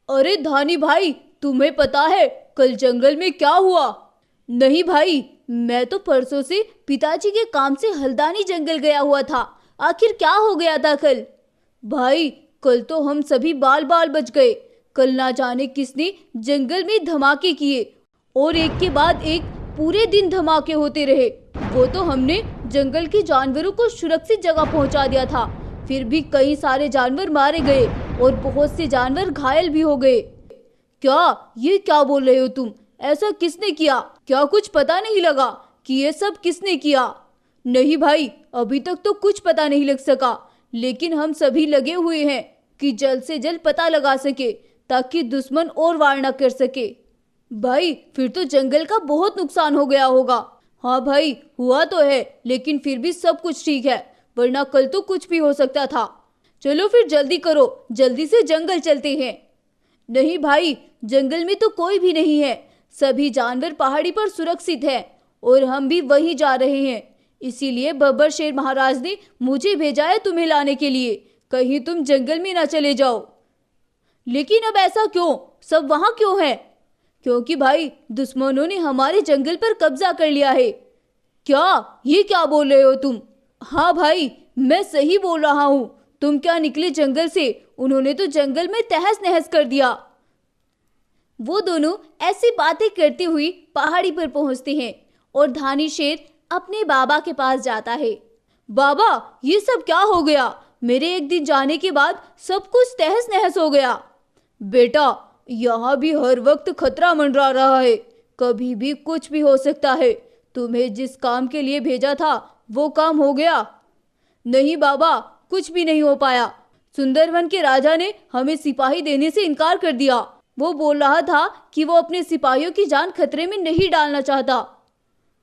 अरे धानी भाई, तुम्हें पता है कल जंगल में क्या हुआ? नहीं भाई, मैं तो परसों से पिताजी के काम से हल्द्वानी जंगल गया हुआ था। आखिर क्या हो गया था कल? भाई, कल तो हम सभी बाल बाल बच गए। कल ना जाने किसने जंगल में धमाके किए और एक के बाद एक पूरे दिन धमाके होते रहे। वो तो हमने जंगल के जानवरों को सुरक्षित जगह पहुंचा दिया था, फिर भी कई सारे जानवर मारे गए और बहुत से जानवर घायल भी हो गए। क्या ये क्या बोल रहे हो तुम? ऐसा किसने किया? क्या कुछ पता नहीं लगा कि ये सब किसने किया? नहीं भाई, अभी तक तो कुछ पता नहीं लग सका, लेकिन हम सभी लगे हुए हैं कि जल्द से जल्द पता लगा सके ताकि दुश्मन और वार न कर सके। भाई, फिर तो जंगल का बहुत नुकसान हो गया होगा। हाँ भाई, हुआ तो है, लेकिन फिर भी सब कुछ ठीक है, वरना कल तो कुछ भी हो सकता था। चलो फिर जल्दी करो, जल्दी से जंगल चलते हैं। नहीं भाई, जंगल में तो कोई भी नहीं है। सभी जानवर पहाड़ी पर सुरक्षित हैं और हम भी वहीं जा रहे हैं। इसीलिए बब्बर शेर महाराज ने मुझे भेजा है तुम्हें लाने के लिए। कहीं तुम जंगल में ना चले जाओ। लेकिन अब ऐसा क्यों? सब वहां क्यों है? क्योंकि भाई, दुश्मनों ने हमारे जंगल पर कब्जा कर लिया है। क्या? ये क्या बोल रहे हो तुम? हाँ भाई, मैं सही बोल रहा हूँ। तुम क्या निकले जंगल से? उन्होंने तो जंगल में तहस नहस कर दिया। वो दोनों ऐसी बातें करते हुए पहाड़ी पर पहुंचते हैं और धानी शेर अपने बाबा के पास जाता है। बाबा, ये सब क्या हो गया? मेरे एक दिन जाने के बाद सब कुछ तहस नहस हो गया। बेटा, यहाँ भी हर वक्त खतरा मंडरा रहा है, कभी भी कुछ भी हो सकता है। तुम्हें जिस काम के लिए भेजा था वो काम हो गया? नहीं बाबा, कुछ भी नहीं हो पाया। सुंदरवन के राजा ने हमें सिपाही देने से इनकार कर दिया। वो बोल रहा था कि वो अपने सिपाहियों की जान खतरे में नहीं डालना चाहता।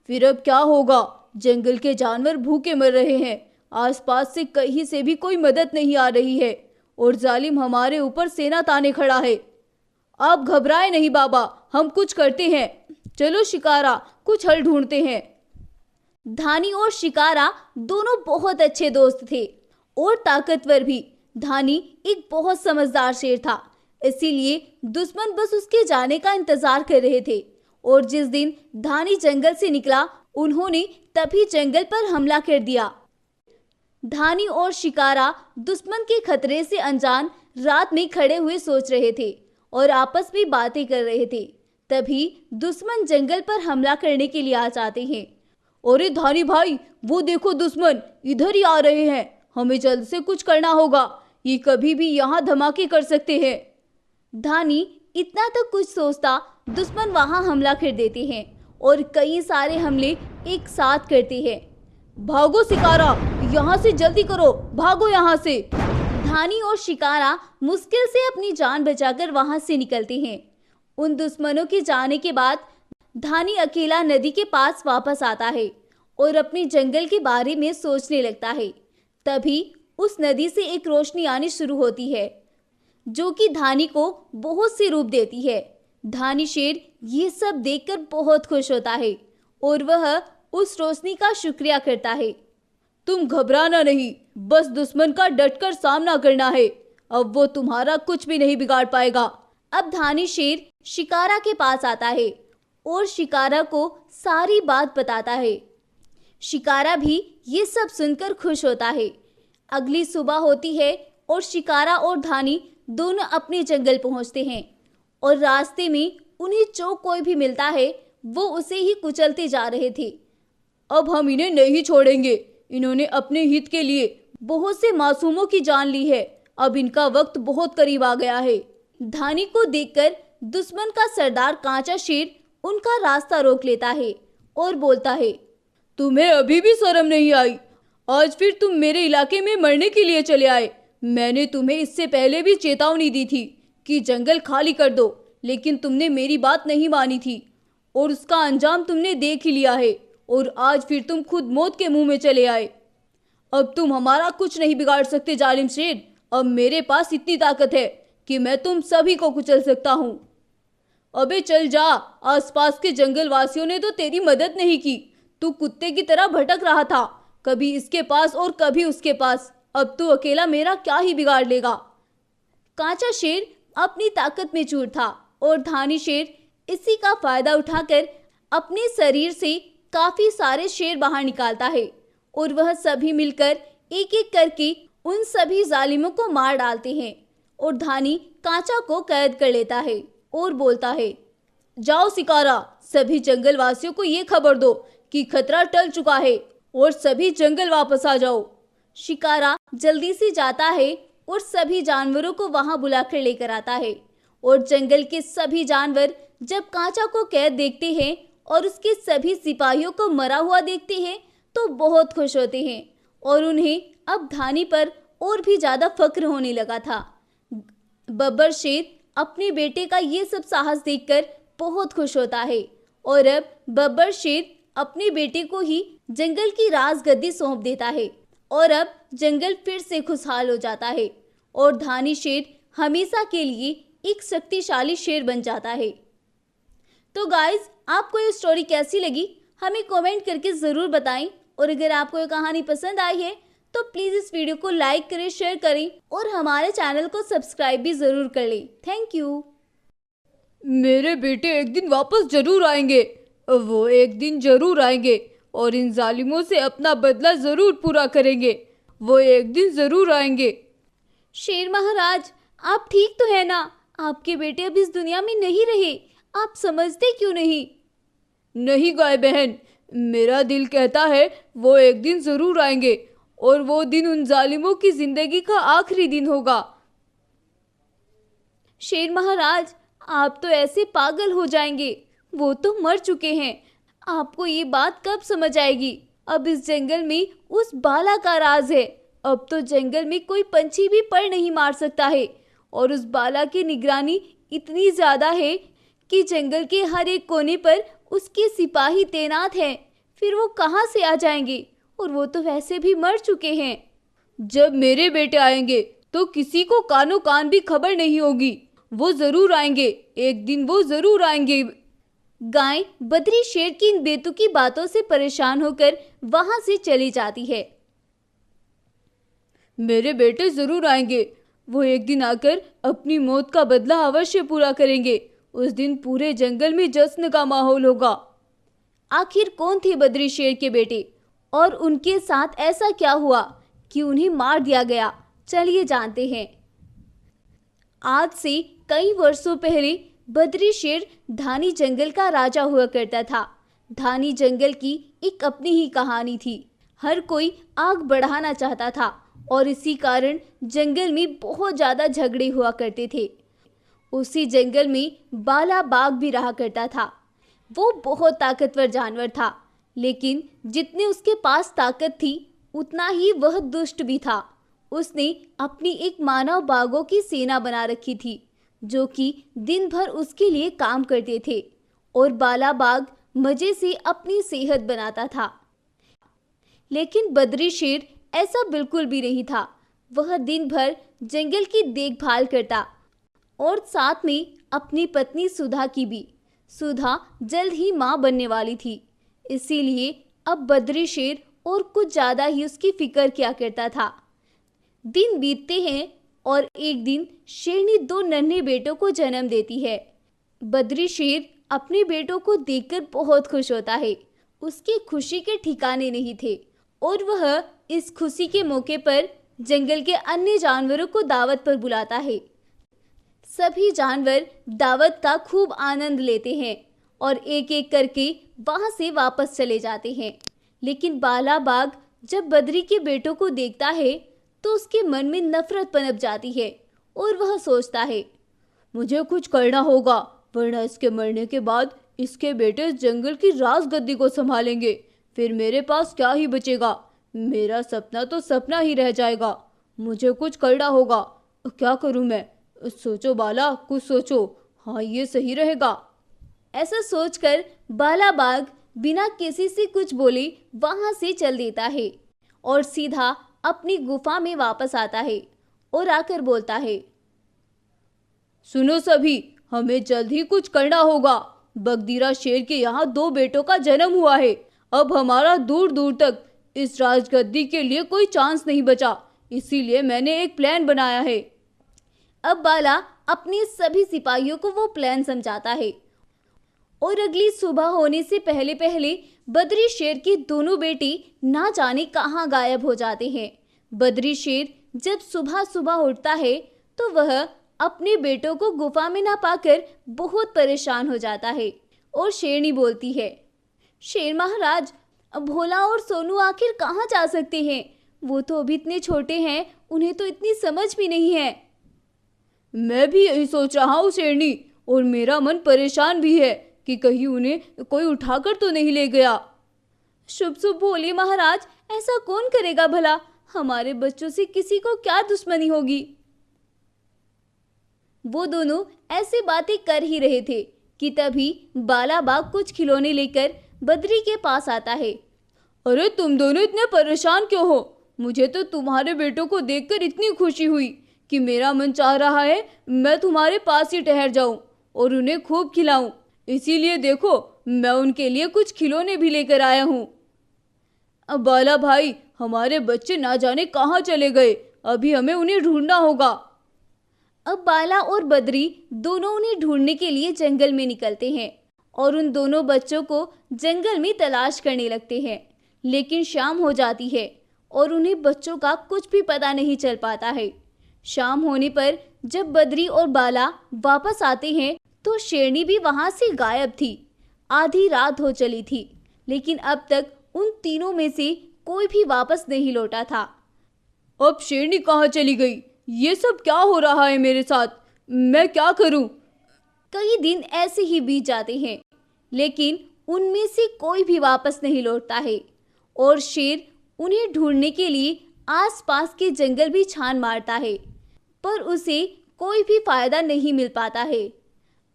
फिर अब क्या होगा? जंगल के जानवर भूखे मर रहे हैं, आसपास से कहीं से भी कोई मदद नहीं आ रही है और जालिम हमारे ऊपर सेना ताने खड़ा है। आप घबराए नहीं बाबा, हम कुछ करते हैं। चलो शिकारा, कुछ हल ढूंढते हैं। धानी और शिकारा दोनों बहुत अच्छे दोस्त थे और ताकतवर भी। धानी एक बहुत समझदार शेर था, इसीलिए दुश्मन बस उसके जाने का इंतजार कर रहे थे। और जिस दिन धानी जंगल से निकला, उन्होंने तभी जंगल पर हमला कर दिया। धानी और शिकारा दुश्मन के खतरे से अनजान रात में खड़े हुए सोच रहे थे और आपस में बातें कर रहे थे। तभी दुश्मन जंगल पर हमला करने के लिए आ जाते हैं। अरे धानी भाई, वो देखो दुश्मन इधर ही आ रहे हैं। हमें जल्द से कुछ करना होगा, ये कभी भी यहाँ धमाके कर सकते हैं। धानी इतना तो कुछ सोचता, दुश्मन वहां हमला कर देते हैं और कई सारे हमले एक साथ करते हैं। भागो शिकारा, यहाँ से जल्दी करो, भागो यहाँ से। धानी और शिकारा मुश्किल से अपनी जान बचाकर वहां से निकलते हैं। उन दुश्मनों के जाने के बाद धानी अकेला नदी के पास वापस आता है और अपने जंगल के बारे में सोचने लगता है। तभी उस नदी से एक रोशनी आनी शुरू होती है जो कि धानी को बहुत से रूप देती है। धानी शेर ये सब देखकर बहुत खुश होता है और वह उस रोशनी का शुक्रिया करता है। तुम घबराना नहीं, बस दुश्मन का डटकर सामना करना है। अब वो तुम्हारा कुछ भी नहीं बिगाड़ पाएगा। अब धानी शेर शिकारा के पास आता है और शिकारा को सारी बात बताता है। शिकारा भी ये सब सुनकर खुश होता है। अगली सुबह होती है और शिकारा और धानी दोनों अपने जंगल पहुंचते हैं और रास्ते में उन्हें जो कोई भी मिलता है वो उसे ही कुचलते जा रहे थे। अब हम इन्हें नहीं छोड़ेंगे। इन्होंने अपने हित के लिए बहुत से मासूमों की जान ली है। अब इनका वक्त बहुत करीब आ गया है। धानी को देखकर दुश्मन का सरदार कांचा शेर उनका रास्ता रोक लेता है और बोलता है, तुम्हें अभी भी शर्म नहीं आई? आज फिर तुम मेरे इलाके में मरने के लिए चले आए। मैंने तुम्हें इससे पहले भी चेतावनी दी थी कि जंगल खाली कर दो, लेकिन तुमने मेरी बात नहीं मानी थी और उसका अंजाम तुमने देख ही लिया है। और आज फिर तुम खुद मौत के मुंह में चले आए। अब तुम हमारा कुछ नहीं बिगाड़ सकते जालिम शेर। अब मेरे पास इतनी ताकत है कि मैं तुम सभी को कुचल सकता हूँ। अबे चल जा, आसपास के जंगल वासियों ने तो तेरी मदद नहीं की। तू कुत्ते की तरह भटक रहा था, कभी इसके पास और कभी उसके पास। अब तू अकेला मेरा क्या ही बिगाड़ लेगा। कांचा शेर अपनी ताकत में चूर था और धानी शेर इसी का फायदा उठाकर अपने शरीर से काफी सारे शेर बाहर निकालता है और वह सभी मिलकर एक एक करके उन सभी जालिमों को मार डालते हैं और धानी कांचा को कैद कर लेता है और बोलता है, जाओ शिकारा, सभी जंगल वासियों को ये खबर दो कि खतरा टल चुका है और सभी जंगल वापस आ जाओ। शिकारा जल्दी से जाता है और सभी जानवरों को वहां बुलाकर लेकर आता है और जंगल के सभी जानवर जब कांचा को कैद देखते हैं और उसके सभी सिपाहियों को मरा हुआ देखते हैं तो बहुत खुश होते हैं और उन्हें अब धानी पर और भी ज्यादा फक्र होने लगा था। बब्बर शेर अपने बेटे का ये सब साहस देखकर बहुत खुश होता है और अब बब्बर शेर अपने बेटे को ही जंगल की राजगद्दी सौंप देता है और अब जंगल फिर से खुशहाल हो जाता है और धानी शेर हमेशा के लिए एक शक्तिशाली शेर बन जाता है। तो गाइज, आपको ये स्टोरी कैसी लगी हमें कमेंट करके ज़रूर बताएं और अगर आपको ये कहानी पसंद आई है तो प्लीज़ इस वीडियो को लाइक करें, शेयर करें और हमारे चैनल को सब्सक्राइब भी ज़रूर कर लें। Thank you. मेरे बेटे एक दिन वापस जरूर आएंगे, वो एक दिन जरूर आएंगे और इन जालिमों से अपना बदला जरूर पूरा करेंगे। वो एक दिन जरूर आएंगे। शेर महाराज, आप ठीक तो है ना? आपके बेटे अब इस दुनिया में नहीं रहे, आप समझते क्यों नहीं? नहीं गाय बहन, मेरा दिल कहता है वो एक दिन जरूर आएंगे और वो दिन उन जालिमों की जिंदगी का आखिरी दिन होगा। शेर महाराज, आप तो ऐसे पागल हो जाएंगे, वो तो मर चुके हैं। आपको ये बात कब समझ आएगी? अब इस जंगल में उस बाला का राज है। अब तो जंगल में कोई पंछी भी पर नहीं मार सकता है और उस बाला की निगरानी इतनी ज्यादा है कि जंगल के हर एक कोने पर उसके सिपाही तैनात हैं। फिर वो कहाँ से आ जाएंगे? और वो तो वैसे भी मर चुके हैं। जब मेरे बेटे आएंगे तो किसी को कानो कान भी खबर नहीं होगी। वो जरूर आएंगे, एक दिन वो जरूर आएंगे। गाय बद्री शेर की इन बेतुकी बातों से परेशान होकर वहां से चली जाती है। मेरे बेटे जरूर आएंगे, वो एक दिन आकर अपनी मौत का बदला अवश्य पूरा करेंगे। उस दिन पूरे जंगल में जश्न का माहौल होगा। आखिर कौन थे बद्री शेर के बेटे और उनके साथ ऐसा क्या हुआ कि उन्हें मार दिया गया? चलिए जानते हैं। आज से कई वर्षों पहले बद्री शेर धानी जंगल का राजा हुआ करता था। धानी जंगल की एक अपनी ही कहानी थी। हर कोई आग बढ़ाना चाहता था और इसी कारण जंगल में बहुत ज़्यादा झगड़े हुआ करते थे। उसी जंगल में बाला बाघ भी रहा करता था। वो बहुत ताकतवर जानवर था, लेकिन जितने उसके पास ताकत थी उतना ही वह दुष्ट भी था। उसने अपनी एक मानव बाघों की सेना बना रखी थी जो कि दिन भर उसके लिए काम करते थे और बाला बाघ मजे से अपनी सेहत बनाता था। लेकिन बद्री शेर ऐसा बिल्कुल भी नहीं था। वह दिन भर जंगल की देखभाल करता और साथ में अपनी पत्नी सुधा की भी। सुधा जल्द ही माँ बनने वाली थी, इसीलिए अब बद्री शेर और कुछ ज़्यादा ही उसकी फिक्र किया करता था। दिन बीतते हैं और एक दिन शेरनी 2 नन्हे बेटों को जन्म देती है। बद्री शेर अपने बेटों को देखकर बहुत खुश होता है। उसकी खुशी के ठिकाने नहीं थे और वह इस खुशी के मौके पर जंगल के अन्य जानवरों को दावत पर बुलाता है। सभी जानवर दावत का खूब आनंद लेते हैं और एक एक करके वहां से वापस चले जाते हैं। लेकिन बाला बाघ जब बद्री के बेटों को देखता है तो उसके मन में नफरत पनप जाती है और वह सोचता है, मुझे कुछ करना होगा, वरना इसके मरने के बाद इसके बेटे इस जंगल की राजगद्दी को संभालेंगे। फिर मेरे पास क्या ही बचेगा? मेरा सपना तो सपना ही रह जाएगा। मुझे कुछ करना होगा। क्या करूं मैं? सोचो बाला, कुछ सोचो। हाँ, ये सही रहेगा। ऐसा सोचकर बाला बाघ बिना किसी से कुछ बोले वहां से चल देता है और सीधा अपनी गुफा में वापस आता है और आकर बोलता है, सुनो सभी, हमें जल्द ही कुछ करना होगा। बगदीरा शेर के यहाँ 2 बेटों का जन्म हुआ है। अब हमारा दूर दूर तक इस राजगद्दी के लिए कोई चांस नहीं बचा, इसीलिए मैंने एक प्लान बनाया है। अब बाला अपने सभी सिपाहियों को वो प्लान समझाता है। और अगली सुबह होने से पहले पहले बद्री शेर की दोनों बेटी ना जाने कहाँ गायब हो जाते हैं। बद्री शेर जब सुबह सुबह उठता है तो वह अपने बेटों को गुफा में ना पाकर बहुत परेशान हो जाता है। और शेरनी बोलती है, शेर महाराज, भोला और सोनू आखिर कहाँ जा सकते हैं? वो तो अभी इतने छोटे हैं, उन्हें तो इतनी समझ भी नहीं है। मैं भी यही सोच रहा हूँ शेरनी, और मेरा मन परेशान भी है कि कहीं उन्हें कोई उठाकर तो नहीं ले गया। शुभ शुभ बोलिए महाराज, ऐसा कौन करेगा भला? हमारे बच्चों से किसी को क्या दुश्मनी होगी? वो दोनों ऐसे बातें कर ही रहे थे कि तभी बाला बाघ कुछ खिलौने लेकर बद्री के पास आता है। अरे तुम दोनों इतने परेशान क्यों हो? मुझे तो तुम्हारे बेटों को देखकर इतनी खुशी हुई कि मेरा मन चाह रहा है मैं तुम्हारे पास ही ठहर जाऊं और उन्हें खूब खिलाऊं। इसीलिए देखो, मैं उनके लिए कुछ खिलौने भी लेकर आया हूँ। अब बाला भाई, हमारे बच्चे ना जाने कहाँ चले गए, अभी हमें उन्हें ढूंढना होगा। अब बाला और बद्री दोनों उन्हें ढूंढने के लिए जंगल में निकलते हैं और उन दोनों बच्चों को जंगल में तलाश करने लगते हैं। लेकिन शाम हो जाती है और उन्हें बच्चों का कुछ भी पता नहीं चल पाता है। शाम होने पर जब बद्री और बाला वापस आते हैं तो शेरनी भी वहां से गायब थी। आधी रात हो चली थी, लेकिन अब तक उन तीनों में से कोई भी वापस नहीं लौटा था। अब शेरनी कहाँ चली गई? ये सब क्या हो रहा है मेरे साथ? मैं क्या करूं? कई दिन ऐसे ही बीत जाते हैं, लेकिन उनमें से कोई भी वापस नहीं लौटता है और शेर उन्हें ढूंढने के लिए आसपास के जंगल भी छान मारता है, पर उसे कोई भी फायदा नहीं मिल पाता है।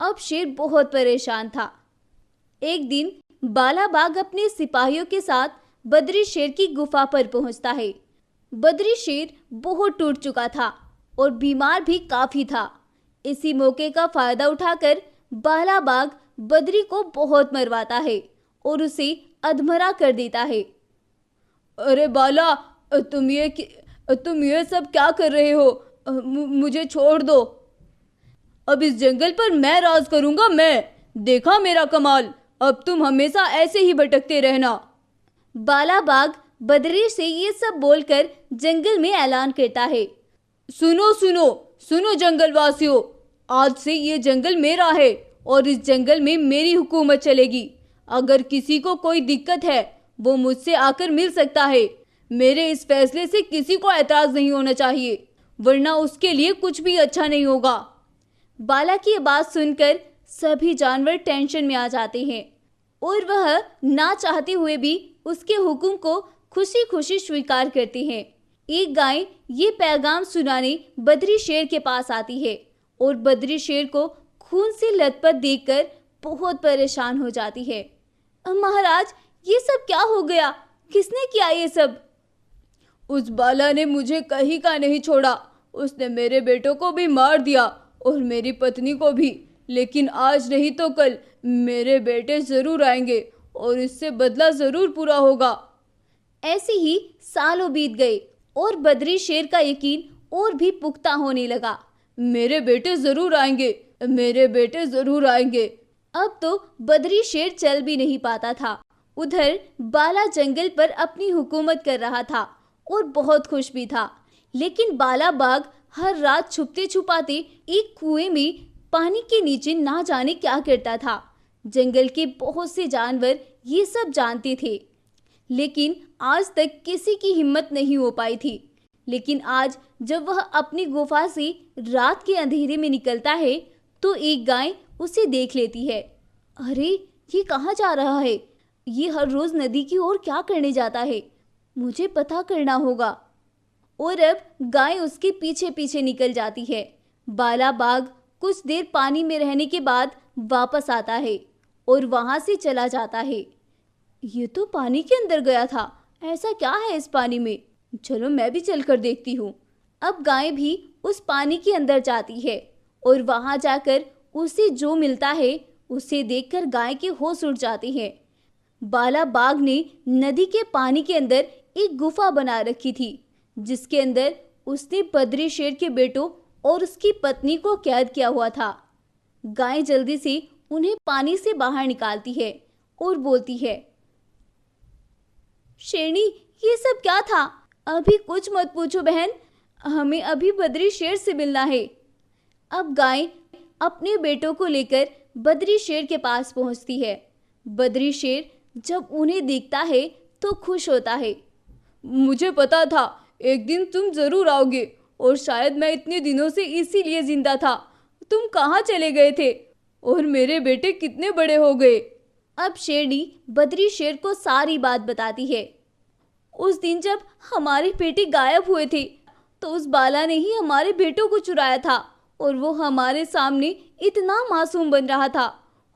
अब शेर बहुत परेशान था। एक दिन बाला बाघ अपने सिपाहियों के साथ बद्री शेर की गुफा पर पहुंचता है। बद्री शेर बहुत टूट चुका था और बीमार भी काफी था। इसी मौके का फायदा उठाकर बाला बाघ बद्री को बहुत मरवाता है और उसे अधमरा कर देता है। अरे बाला, तुम ये सब क्या कर रहे हो? मुझे छोड़ दो। अब इस जंगल पर मैं राज करूंगा। मैं देखा मेरा कमाल। अब तुम हमेशा ऐसे ही भटकते रहना। बाला बाघ बद्री से ये सब बोलकर जंगल में ऐलान करता है। सुनो सुनो सुनो जंगल वासियों, आज से ये जंगल मेरा है और इस जंगल में मेरी हुकूमत चलेगी। अगर किसी को कोई दिक्कत है वो मुझसे आकर मिल सकता है। मेरे इस फैसले से किसी को ऐतराज नहीं होना चाहिए, वरना उसके लिए कुछ भी अच्छा नहीं होगा। बाला की बात सुनकर सभी जानवर टेंशन में आ जाते हैं और वह ना चाहते हुए भी उसके हुक्म को खुशी खुशी स्वीकार करते हैं। एक गाय ये पैगाम सुनाने बद्री शेर के पास आती है और बद्री शेर को खून से लथपथ देखकर बहुत परेशान हो जाती है। महाराज, ये सब क्या हो गया? किसने किया ये सब? उस बाला ने मुझे कहीं का नहीं छोड़ा। उसने मेरे बेटों को भी मार दिया और मेरी पत्नी को भी। लेकिन आज नहीं तो कल मेरे बेटे जरूर आएंगे और इससे बदला जरूर पूरा होगा। ऐसे ही सालों बीत गए और बद्री शेर का यकीन और भी पुख्ता होने लगा। मेरे बेटे जरूर आएंगे, मेरे बेटे जरूर आएंगे। अब तो बद्री शेर चल भी नहीं पाता था। उधर बाला जंगल पर अपनी हुकूमत कर रहा था और बहुत खुश भी था। लेकिन बाला बाघ हर रात छुपते छुपाते एक कुएं में पानी के नीचे ना जाने क्या करता था। जंगल के बहुत से जानवर ये सब जानते थे, लेकिन आज तक किसी की हिम्मत नहीं हो पाई थी। लेकिन आज जब वह अपनी गुफा से रात के अंधेरे में निकलता है तो एक गाय उसे देख लेती है। अरे, ये कहाँ जा रहा है? ये हर रोज नदी की ओर क्या करने जाता है? मुझे पता करना होगा। और अब गाय उसके पीछे पीछे निकल जाती है। बाला बाघ कुछ देर पानी में रहने के बाद वापस आता है और वहां से चला जाता है। ये तो पानी के अंदर गया था, ऐसा क्या है इस पानी में? चलो मैं भी चलकर देखती हूँ। अब गाय भी उस पानी के अंदर जाती है और वहां जाकर उसे जो मिलता है उसे देखकर गाय के होश उड़ जाते हैं। बाला बाघ ने नदी के पानी के अंदर एक गुफा बना रखी थी, जिसके अंदर उसने बद्री शेर के बेटों और उसकी पत्नी को कैद किया हुआ था। गाय जल्दी से उन्हें पानी से बाहर निकालती है और बोलती है, शेरनी, ये सब क्या था? अभी कुछ मत पूछो बहन, हमें अभी बद्री शेर से मिलना है। अब गाय अपने बेटों को लेकर बद्री शेर के पास पहुंचती है। बद्री शेर जब उन्हें देखता है तो खुश होता है। मुझे पता था एक दिन तुम जरूर आओगे, और शायद मैं इतने दिनों से इसीलिए जिंदा था। तुम कहाँ चले गए थे और मेरे बेटे कितने बड़े हो गए? अब शेरनी बद्री शेर को सारी बात बताती है। उस दिन जब हमारे बेटे गायब हुए थे तो उस बाला ने ही हमारे बेटों को चुराया था, और वो हमारे सामने इतना मासूम बन रहा था,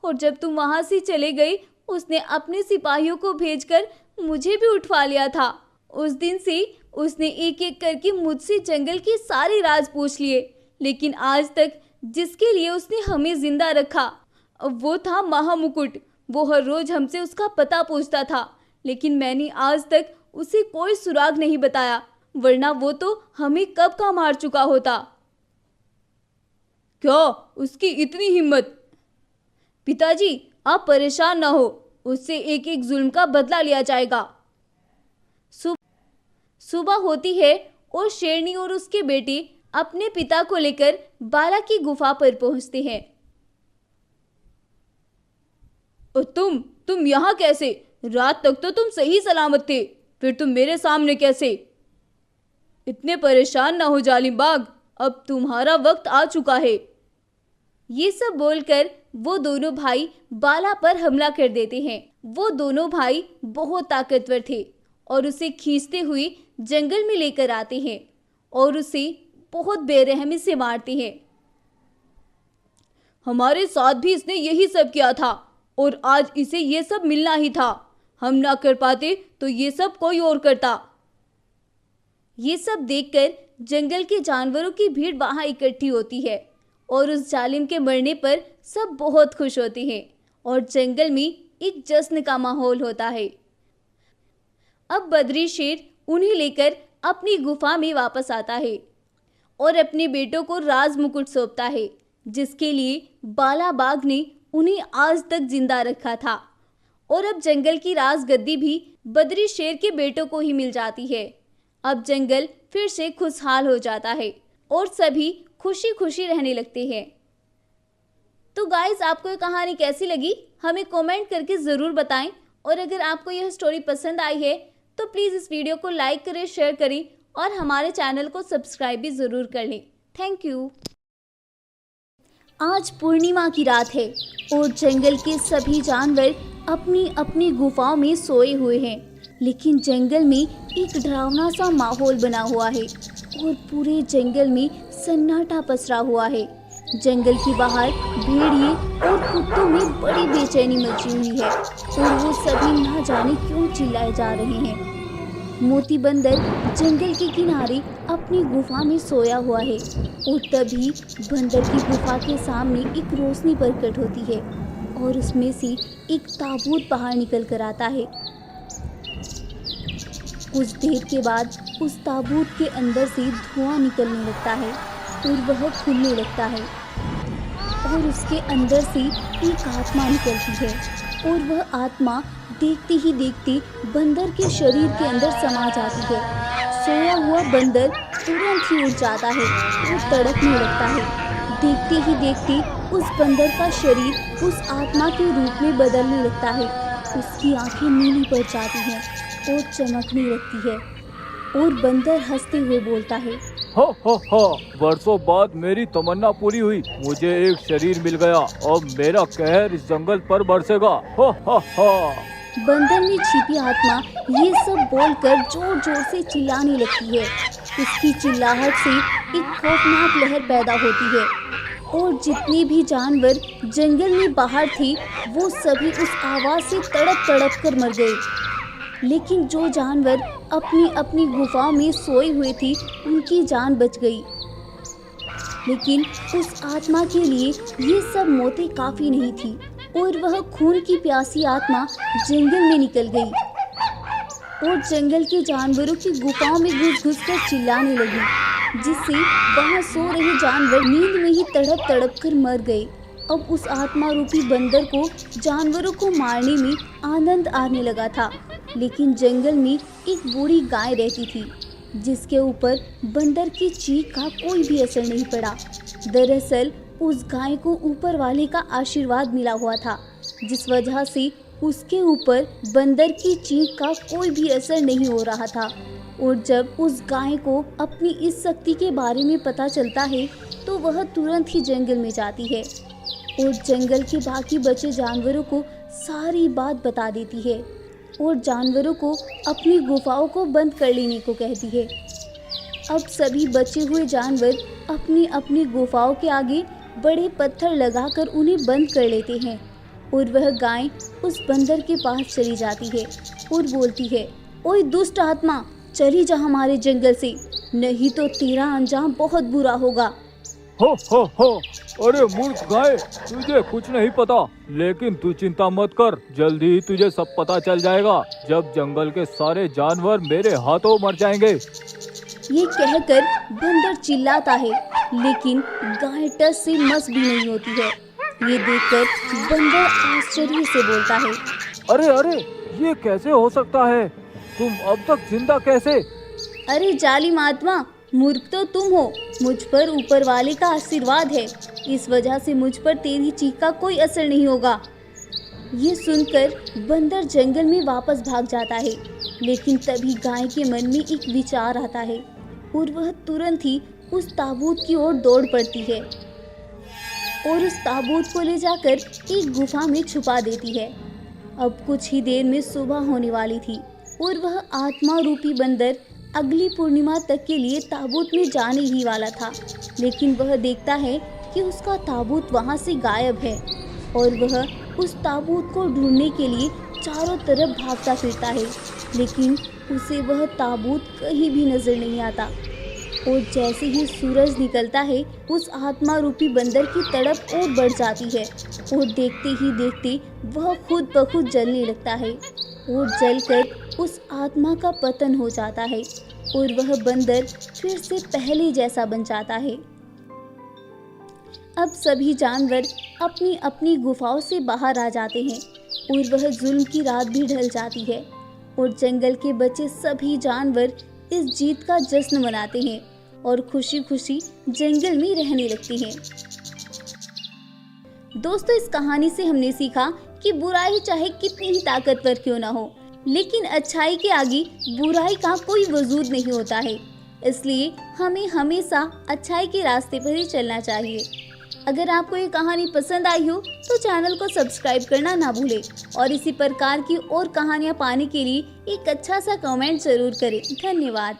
और जब तुम वहां से चले गए उसने अपने सिपाहियों को भेजकर मुझे भी उठवा लिया था। उस दिन से उसने एक एक करके मुझसे जंगल के सारे राज पूछ लिए, लेकिन आज तक जिसके लिए उसने हमें जिंदा रखा वो था महामुकुट। वो हर रोज हमसे उसका पता पूछता था, लेकिन मैंने आज तक उसे कोई सुराग नहीं बताया, वरना वो तो हमें कब का मार चुका होता। क्या उसकी इतनी हिम्मत? पिताजी, आप परेशान ना हो, उससे एक एक जुल्म का बदला लिया जाएगा। सुबह होती है और शेरनी और उसके बेटे अपने पिता को लेकर बाला की गुफा पर पहुंचते हैं। और तुम यहाँ कैसे? रात तक तो तुम सही सलामत थे, फिर तुम मेरे सामने कैसे? इतने परेशान ना हो जालिम बाग, अब तुम्हारा वक्त आ चुका है। ये सब बोलकर वो दोनों भाई बाला पर हमला कर देते हैं। वो दोनों भाई बहुत ताकतवर थे और उसे खींचते हुए जंगल में लेकर आते हैं और उसे बहुत बेरहमी से मारते हैं। हमारे साथ भी इसने यही सब किया था और आज इसे ये सब मिलना ही था। हम ना कर पाते तो ये सब कोई और करता। ये सब देखकर जंगल के जानवरों की भीड़ वहां इकट्ठी होती है और उस जालिम के मरने पर सब बहुत खुश होते हैं और जंगल में एक जश्न का माहौल होता है। अब बद्री शेर उन्हें लेकर अपनी गुफा में वापस आता है और अपने बेटों को राज मुकुट सौंपता है, जिसके लिए बाला बाग ने उन्हें आज तक जिंदा रखा था। और अब जंगल की राज गद्दी भी बद्री शेर के बेटों को ही मिल जाती है। अब जंगल फिर से खुशहाल हो जाता है और सभी खुशी खुशी रहने लगते हैं। तो गाइस, आपको ये कहानी कैसी लगी हमें कमेंट करके ज़रूर बताएं, और अगर आपको यह स्टोरी पसंद आई है तो प्लीज़ इस वीडियो को लाइक करें, शेयर करें और हमारे चैनल को सब्सक्राइब भी ज़रूर कर लें। Thank you. आज पूर्णिमा की रात है और जंगल के सभी जानवर अपनी अपनी गुफाओं में सोए हुए हैं, लेकिन जंगल में एक डरावना सा माहौल बना हुआ है और पूरे जंगल में सन्नाटा पसरा हुआ है। जंगल के बाहर भेड़िए और कुत्तों में बड़ी बेचैनी मची हुई है और वो सभी ना जाने क्यों चिल्लाए जा रहे हैं। मोती बंदर जंगल के किनारे अपनी गुफा में सोया हुआ है और तभी बंदर की गुफा के सामने एक रोशनी प्रकट होती है और उसमें से एक ताबूत बाहर निकल कर आता है। कुछ देर के बाद उस ताबूत के अंदर से धुआं निकलने लगता है और वह खुलने लगता है और उसके अंदर से एक आत्मा निकलती है और वह आत्मा देखते ही देखते बंदर के शरीर के अंदर समा जाती है। सोया हुआ बंदर तुरंत ही उठ जाता है और तड़पने लगता है। देखते ही देखते उस बंदर का शरीर उस आत्मा के रूप में बदलने लगता है। उसकी आंखें नीली पड़ जाती हैं और चमकने लगती है और बंदर हंसते हुए बोलता है, हो वर्षों बाद मेरी तमन्ना पूरी हुई, मुझे एक शरीर मिल गया और मेरा कहर इस जंगल पर बरसेगा। हो बंदर में छिपी आत्मा ये सब बोलकर जोर जोर से चिल्लाने लगती है। उसकी चिल्लाहट से एक खौफनाक लहर पैदा होती है और जितने भी जानवर जंगल में बाहर थे वो सभी उस आवाज से तड़प तड़प कर मर गए। लेकिन जो जानवर अपनी अपनी गुफाओं में सोए हुए थे उनकी जान बच गई। लेकिन उस आत्मा के लिए ये सब मौतें काफ़ी नहीं थी और वह खून की प्यासी आत्मा जंगल में निकल गई और जंगल के जानवरों की गुफाओं में घुस घुस कर चिल्लाने लगी। जिससे वहाँ सो रहे जानवर नींद में ही तड़प तड़प कर मर गए। अब उस आत्मा रूपी बंदर को जानवरों को मारने में आनंद आने लगा था। लेकिन जंगल में एक बूढ़ी गाय रहती थी जिसके ऊपर बंदर की चीख का कोई भी असर नहीं पड़ा। दरअसल उस गाय को ऊपर वाले का आशीर्वाद मिला हुआ था, जिस वजह से उसके ऊपर बंदर की चीख का कोई भी असर नहीं हो रहा था। और जब उस गाय को अपनी इस शक्ति के बारे में पता चलता है तो वह तुरंत ही जंगल में जाती है और जंगल के बाकी बचे जानवरों को सारी बात बता देती है और जानवरों को अपनी गुफाओं को बंद कर लेने को कहती है। अब सभी बचे हुए जानवर अपनी अपनी गुफाओं के आगे बड़े पत्थर लगाकर उन्हें बंद कर लेते हैं और वह गाय उस बंदर के पास चली जाती है और बोलती है, ओए दुष्ट आत्मा, चली जा हमारे जंगल से, नहीं तो तेरा अंजाम बहुत बुरा होगा। हो, अरे मूर्ख गाय, तुझे कुछ नहीं पता, लेकिन तू चिंता मत कर, जल्दी ही तुझे सब पता चल जाएगा जब जंगल के सारे जानवर मेरे हाथों मर जाएंगे। ये कहकर बंदर चिल्लाता है, लेकिन गाय टस से मस भी नहीं होती है। ये देखकर बंदर आश्चर्य से बोलता है, अरे ये कैसे हो सकता है? तुम अब तक जिंदा कैसे? अरे जालिम आत्मा, मूर्ख तो तुम हो, मुझ पर ऊपर वाले का आशीर्वाद है, इस वजह से मुझ पर तेरी चीख का कोई असर नहीं होगा। ये सुनकर बंदर जंगल में वापस भाग जाता है, लेकिन तभी गाय के मन में एक विचार आता है और वह तुरंत ही उस ताबूत की ओर दौड़ पड़ती है और उस ताबूत को ले जाकर एक गुफा में छुपा देती है। अब कुछ ही देर में सुबह होने वाली थी और वह आत्मा रूपी बंदर अगली पूर्णिमा तक के लिए ताबूत में जाने ही वाला था, लेकिन वह देखता है कि उसका ताबूत वहां से गायब है और वह उस ताबूत को ढूंढने के लिए चारों तरफ भागता फिरता है, लेकिन उसे वह ताबूत कहीं भी नजर नहीं आता। और जैसे ही सूरज निकलता है, उस आत्मा रूपी बंदर की तड़प और बढ़ जाती है और देखते ही देखते वह खुद ब खुद जलने लगता है और जलकर उस आत्मा का पतन हो जाता है और वह बंदर फिर से पहले जैसा बन जाता है। अब सभी जानवर अपनी अपनी गुफाओं से बाहर आ जाते हैं और वह जुल्म की रात भी ढल जाती है और जंगल के बचे सभी जानवर इस जीत का जश्न मनाते हैं और खुशी खुशी जंगल में रहने लगते हैं। दोस्तों, इस कहानी से हमने सीखा कि बुराई चाहे कितनी ही ताकतवर क्यों ना हो, लेकिन अच्छाई के आगे बुराई का कोई वजूद नहीं होता है। इसलिए हमें हमेशा अच्छाई के रास्ते पर ही चलना चाहिए। अगर आपको ये कहानी पसंद आई हो तो चैनल को सब्सक्राइब करना ना भूलें और इसी प्रकार की और कहानियाँ पाने के लिए एक अच्छा सा कमेंट जरूर करें। धन्यवाद।